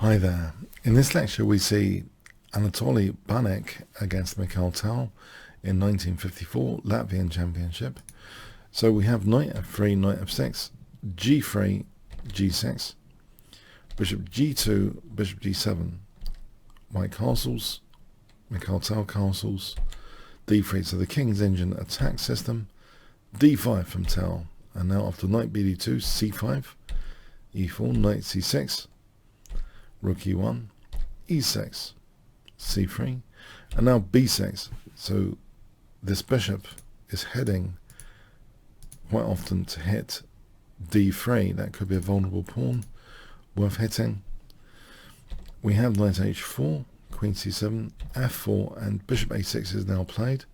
Hi there. In this lecture we see Anatolij Bannik against Mikhail Tal in 1954 Latvian Championship. So we have knight f3, knight f6, g3, g6, bishop g2, bishop g7, white castles, Mikhail Tal castles, d3, so the King's Engine attack system, d5 from Tal, and now after knight bd2, c5, e4, knight c6, rook e1, e6, c3, and now b6. So this bishop is heading quite often to hit d3. That could be a vulnerable pawn worth hitting. We have knight h4, queen c7, f4, and bishop a6 is now played.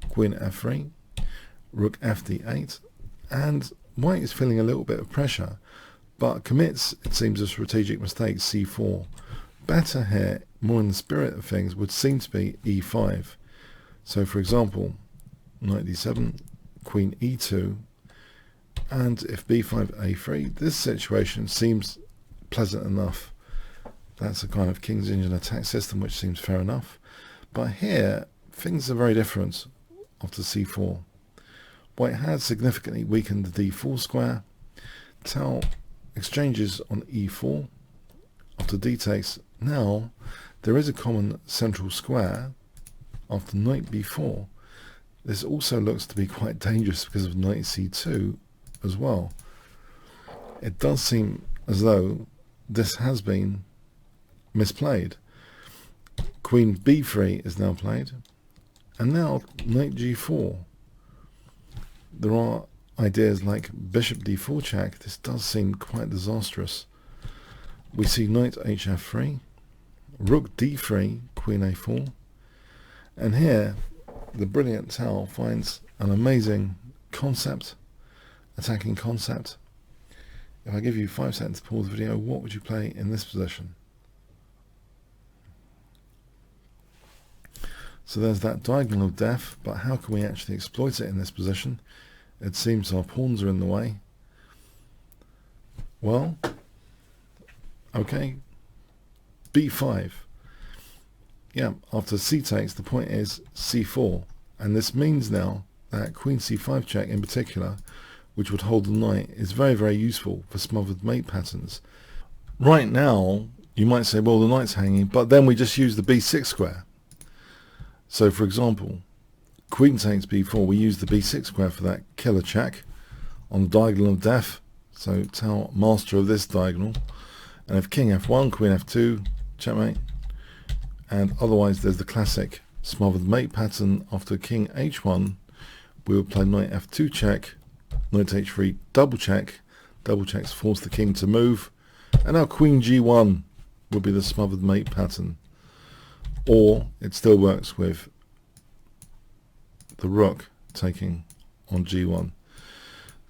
Queen f3, rook fd8, and white is feeling a little bit of pressure, but commits, it seems, a strategic mistake, c4. Better here, more in the spirit of things, would seem to be e5. So for example, knight d7, queen e2, and if b5, a3, this situation seems pleasant enough. That's a kind of King's Engine attack system, which seems fair enough. But here, things are very different after c4. White has significantly weakened the d4 square. Tal exchanges on e4 after d takes. Now there is a common central square after knight b4. This also looks to be quite dangerous because of knight c2 as well. It does seem as though this has been misplayed. Queen b3 is now played, and now knight g4. There are ideas like bishop d4 check. This does seem quite disastrous. We see knight hf3, rook d3, queen a4, and here the brilliant Tal finds an amazing concept, attacking concept. If I give you 5 seconds to pause the video, what would you play in this position? So there's that diagonal of death, but how can we actually exploit it in this position? It seems our pawns are in the way. Well, okay, b5. Yeah, after c takes, the point is c4, and this means now that queen c5 check in particular, which would hold the knight, is very, very useful for smothered mate patterns. Right now, you might say, well, the knight's hanging, but then we just use the b6 square. So, for example, queen takes b4, we use the b6 square for that killer check on the diagonal of death. So Tal, master of this diagonal. And if king f1, queen f2, checkmate. And otherwise there's the classic smothered mate pattern. After king h1, we will play knight f2 check, knight h3 double check. Double checks force the king to move. And now queen g1 will be the smothered mate pattern. Or it still works with the rook taking on g1.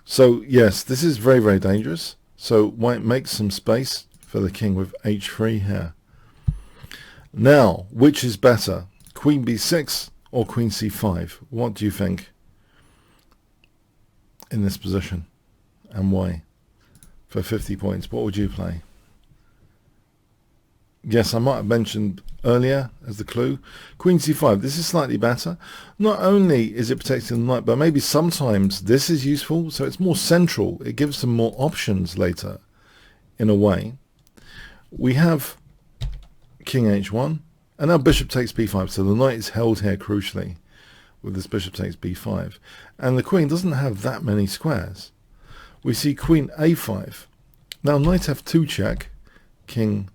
So yes, this is very, very dangerous. So white makes some space for the king with h3 here. Now, which is better, queen b6 or queen c5? What do you think in this position, and why? For 50 points, what would you play? Yes, I might have mentioned earlier as the clue, queen c5. This is slightly better. Not only is it protecting the knight, but maybe sometimes this is useful, so it's more central. It gives them more options later, in a way. We have king h1, and now bishop takes b5, so the knight is held here crucially with this bishop takes b5. And the queen doesn't have that many squares. We see queen a5. Now knight f2 check, king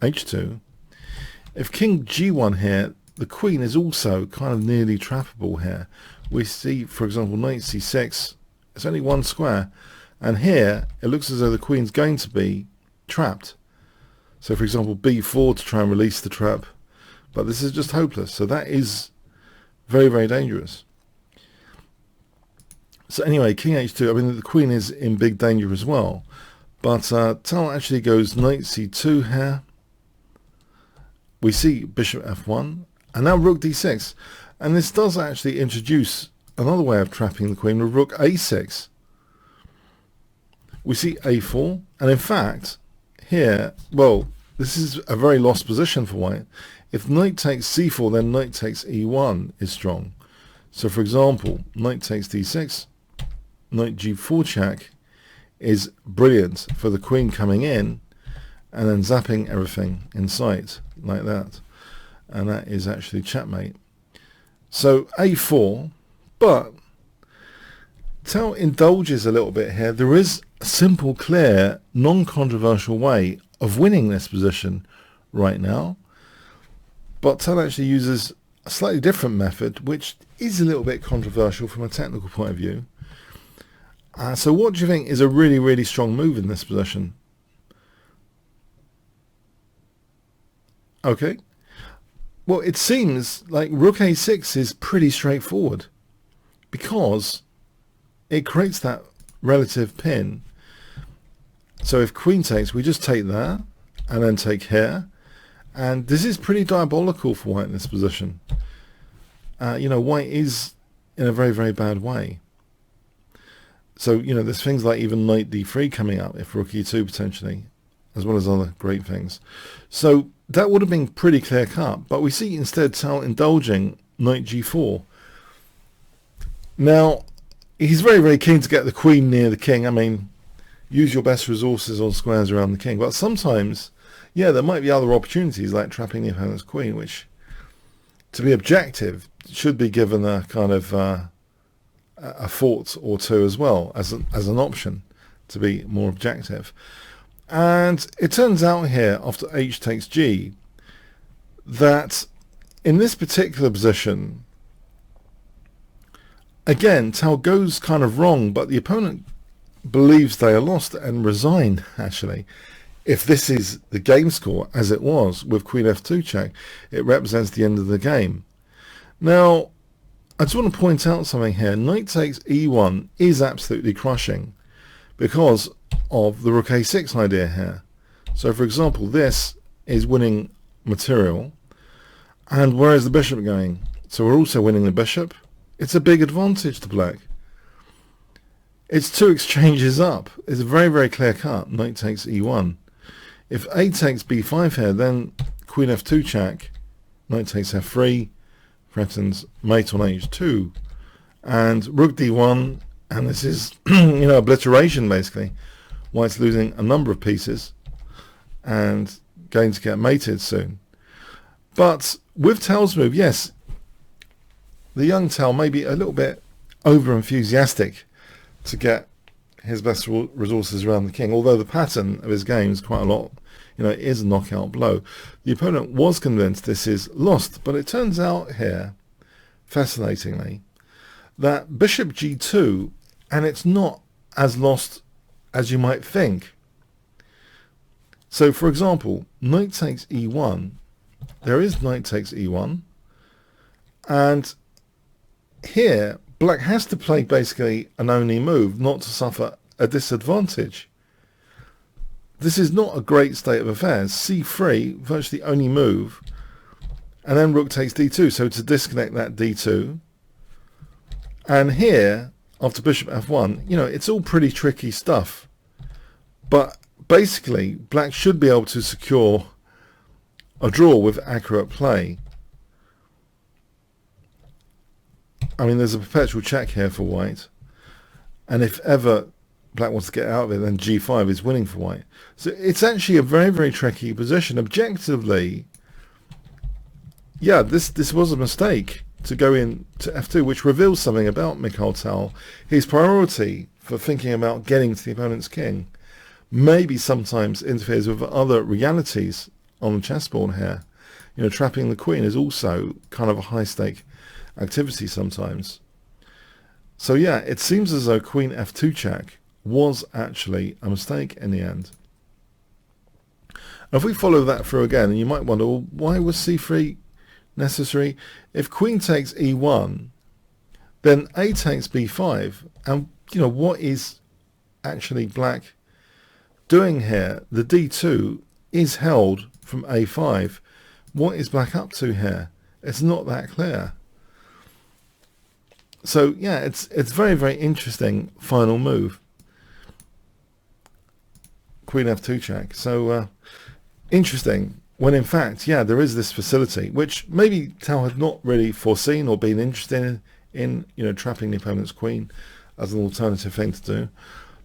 h2. If king g1 here, the queen is also kind of nearly trappable here. We see, for example, knight c6, it's only one square, and here it looks as though the queen's going to be trapped. So for example, b4 to try and release the trap, but this is just hopeless. So that is very, very dangerous. So anyway, king h2, I mean, the queen is in big danger as well, but Tal actually goes knight c2 here. We see bishop f1, and now rook d6. And this does actually introduce another way of trapping the queen with rook a6. We see a4, and in fact, here, well, this is a very lost position for white. If knight takes c4, then knight takes e1 is strong. So for example, knight takes d6, knight g4 check is brilliant for the queen coming in and then zapping everything in sight like that. And that is actually checkmate. So a4, but Tal indulges a little bit here. There is a simple, clear, non-controversial way of winning this position right now. But Tal actually uses a slightly different method, which is a little bit controversial from a technical point of view. So what do you think is a really, really strong move in this position? Okay. Well, it seems like rook a6 is pretty straightforward because it creates that relative pin. So if queen takes, we just take there and then take here. And this is pretty diabolical for white in this position. White is in a very, very bad way. So, there's things like even knight d3 coming up, if rook e2 potentially, as well as other great things. So that would have been pretty clear cut, but we see instead Tal indulging knight g4. Now, he's very, very keen to get the queen near the king. I mean, use your best resources on squares around the king. But sometimes, yeah, there might be other opportunities like trapping the opponent's queen, which, to be objective, should be given a kind of a thought or two as well as an option to be more objective. And it turns out here, after h takes g, that in this particular position, again, Tal goes kind of wrong, but the opponent believes they are lost and resign, actually. If this is the game score, as it was with queen f2 check, it represents the end of the game. Now, I just want to point out something here. Knight takes e1 is absolutely crushing because of the rook a6 idea here. So, for example, this is winning material. And where is the bishop going? So we're also winning the bishop. It's a big advantage to black. It's two exchanges up. It's very, very clear cut. Knight takes e1. If a takes b5 here, then queen f2 check, knight takes f3, threatens mate on h2, and rook d1, and this is obliteration basically. White's losing a number of pieces and going to get mated soon. But with Tal's move, yes, the young Tal may be a little bit over enthusiastic to get his best resources around the king, although the pattern of his game is quite a lot, it is a knockout blow. The opponent was convinced this is lost, but it turns out here, fascinatingly, that bishop g2, and it's not as lost as you might think. So, for example, knight takes e1, there is knight takes e1, and here, black has to play basically an only move, not to suffer a disadvantage. This is not a great state of affairs. c3, virtually only move, and then rook takes d2, so to disconnect that d2. And here, after bishop f1, it's all pretty tricky stuff. But basically, black should be able to secure a draw with accurate play. I mean, there's a perpetual check here for white. And if ever black wants to get out of it, then g5 is winning for white. So it's actually a very, very tricky position. Objectively, yeah, this was a mistake to go in to f2, which reveals something about Mikhail Tal. His priority for thinking about getting to the opponent's king maybe sometimes interferes with other realities on the chessboard here. Trapping the queen is also kind of a high-stake activity sometimes. So yeah, it seems as though queen f2 check was actually a mistake in the end. If we follow that through again, and you might wonder, well, why was c3 necessary? If queen takes e1, then a takes b5, and what is actually black doing here? The d2 is held from a5. What is black up to here? It's not that clear. So yeah, it's very, very interesting final move. Queen f2 check. So interesting, when in fact, yeah, there is this facility, which maybe Tal had not really foreseen or been interested in, you know, trapping the opponent's queen as an alternative thing to do.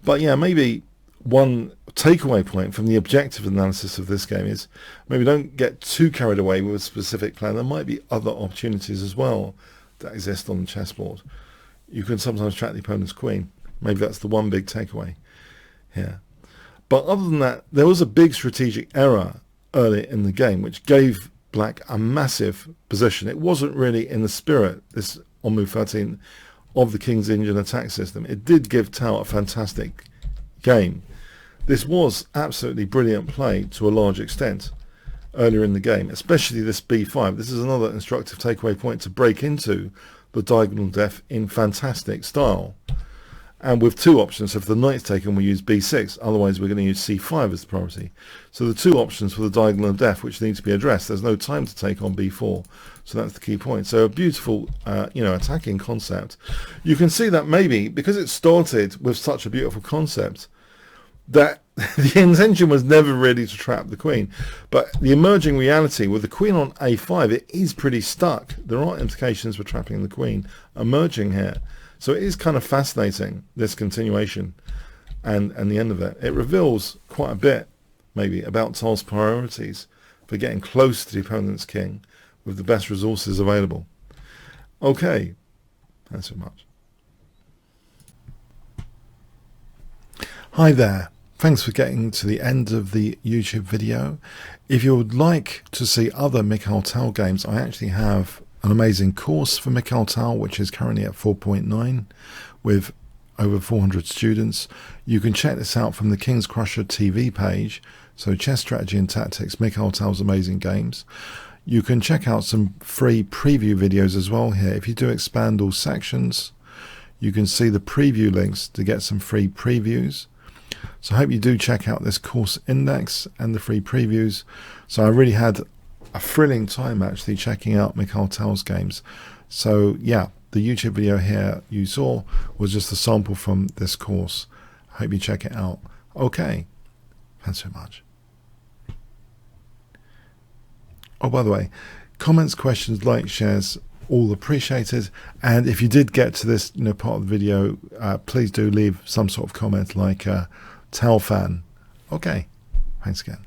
But yeah, maybe one takeaway point from the objective analysis of this game is maybe don't get too carried away with a specific plan. There might be other opportunities as well that exist on the chessboard. You can sometimes trap the opponent's queen. Maybe that's the one big takeaway here. But other than that, there was a big strategic error early in the game which gave black a massive position. It wasn't really in the spirit, this on move 13, of the King's Indian attack system. It did give Tal a fantastic game. This was absolutely brilliant play to a large extent earlier in the game, especially this b5. This is another instructive takeaway point to break into the diagonal def in fantastic style. And with two options, if the knight's taken, we use b6. Otherwise, we're going to use c5 as the priority. So the two options for the diagonal def which need to be addressed. There's no time to take on b4. So that's the key point. So a beautiful, attacking concept. You can see that maybe because it started with such a beautiful concept, that the intention was never really to trap the queen. But the emerging reality with the queen on a5, it is pretty stuck. There are implications for trapping the queen emerging here. So it is kind of fascinating, this continuation and the end of it. It reveals quite a bit, maybe, about Tal's priorities for getting close to the opponent's king with the best resources available. Okay, thanks so much. Hi there. Thanks for getting to the end of the YouTube video. If you would like to see other Mikhail Tal games, I actually have an amazing course for Mikhail Tal, which is currently at 4.9 with over 400 students. You can check this out from the Kingscrusher TV page. So Chess Strategy and Tactics, Mikhail Tal's amazing games. You can check out some free preview videos as well here. If you do expand all sections, you can see the preview links to get some free previews. So I hope you do check out this course index and the free previews. So I really had a thrilling time actually checking out Mikhail Tal's games. So yeah, the YouTube video here you saw was just a sample from this course. I hope you check it out. Okay, thanks so much. Oh, by the way, comments, questions, likes, shares, all appreciated. And if you did get to this part of the video, please do leave some sort of comment like Tal fan. Okay, thanks again.